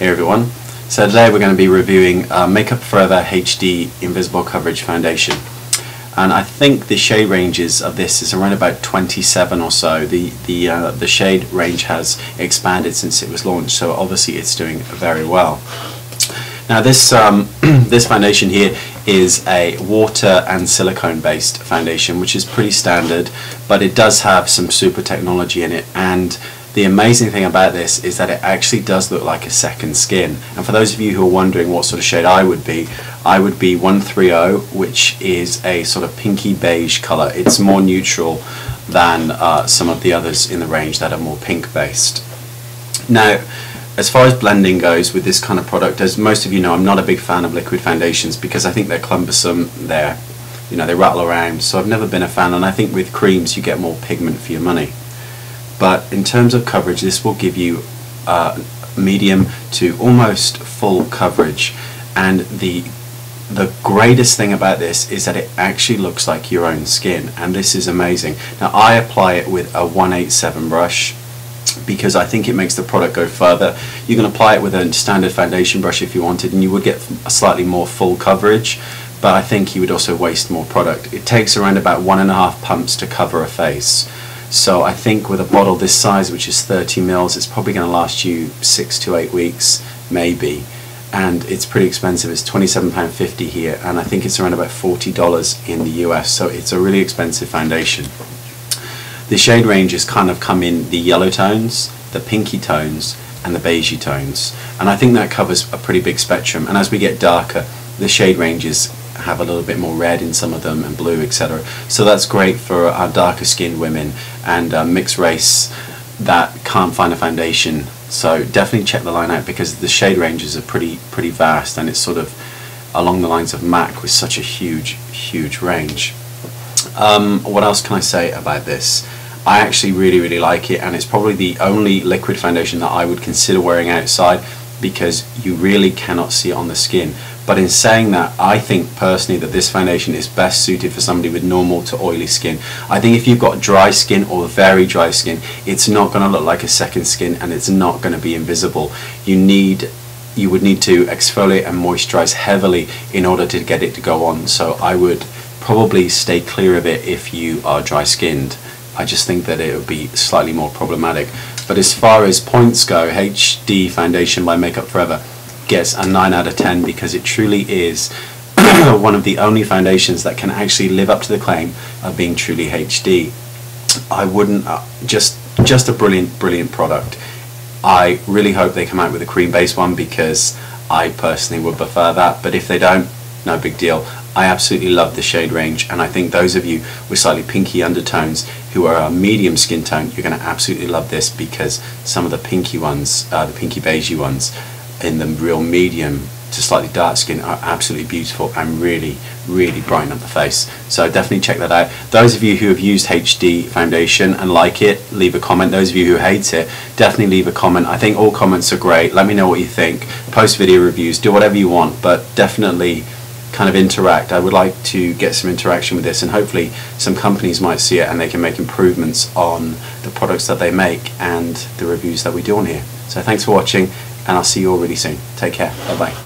Hey everyone, so today we're going to be reviewing Makeup Forever HD Invisible Coverage Foundation, and I think the shade ranges of this is around about 27 or so. The shade range has expanded since it was launched, so obviously it's doing very well. Now this this foundation here is a water and silicone based foundation, which is pretty standard, but it does have some super technology in it, and the amazing thing about this is that it actually does look like a second skin. And for those of you who are wondering what sort of shade I would be 130, which is a sort of pinky beige color. It's more neutral than some of the others in the range that are more pink based. Now, as far as blending goes with this kind of product, as most of you know, I'm not a big fan of liquid foundations because I think they're cumbersome, they rattle around, so I've never been a fan, and I think with creams you get more pigment for your money. But in terms of coverage, this will give you medium to almost full coverage, and the greatest thing about this is that it actually looks like your own skin, and this is amazing. Now I apply it with a 187 brush because I think it makes the product go further. You can apply it with a standard foundation brush if you wanted, and you would get a slightly more full coverage, but I think you would also waste more product. It takes around about 1.5 pumps to cover a face. So I think with a bottle this size, which is 30 mils, it's probably going to last you 6 to 8 weeks, maybe. And it's pretty expensive. It's £27.50 here, and I think it's around about $40 in the US. So it's a really expensive foundation. The shade ranges kind of come in the yellow tones, the pinky tones, and the beigey tones. And I think that covers a pretty big spectrum. And as we get darker, the shade ranges have a little bit more red in some of them and blue, etc. So that's great for our darker skinned women and mixed race that can't find a foundation. So definitely check the line out because the shade ranges are pretty vast, and it's sort of along the lines of MAC with such a huge range. What else can I say about this? I actually really like it, and it's probably the only liquid foundation that I would consider wearing outside because you really cannot see it on the skin. But in saying that, I think personally that this foundation is best suited for somebody with normal to oily skin. I think if you've got dry skin or very dry skin, it's not going to look like a second skin, and it's not going to be invisible. You would need to exfoliate and moisturize heavily in order to get it to go on. So I would probably stay clear of it if you are dry skinned. I just think that it would be slightly more problematic. But as far as points go, HD Foundation by Makeup Forever gets a 9 out of 10 because it truly is one of the only foundations that can actually live up to the claim of being truly HD. I wouldn't, just a brilliant product. I really hope they come out with a cream based one because I personally would prefer that, but if they don't, no big deal. I absolutely love the shade range, and I think those of you with slightly pinky undertones who are a medium skin tone, you're going to absolutely love this because some of the pinky ones, the pinky beigey ones in the real medium to slightly dark skin are absolutely beautiful and really brighten up the face. So definitely check that out. Those of you who have used HD foundation and like it, leave a comment. Those of you who hate it, definitely leave a comment. I think all comments are great. Let me know what you think. Post video reviews, do whatever you want, but definitely kind of interact. I would like to get some interaction with this, and hopefully some companies might see it and they can make improvements on the products that they make and the reviews that we do on here. So thanks for watching, and I'll see you all really soon. Take care. Bye bye.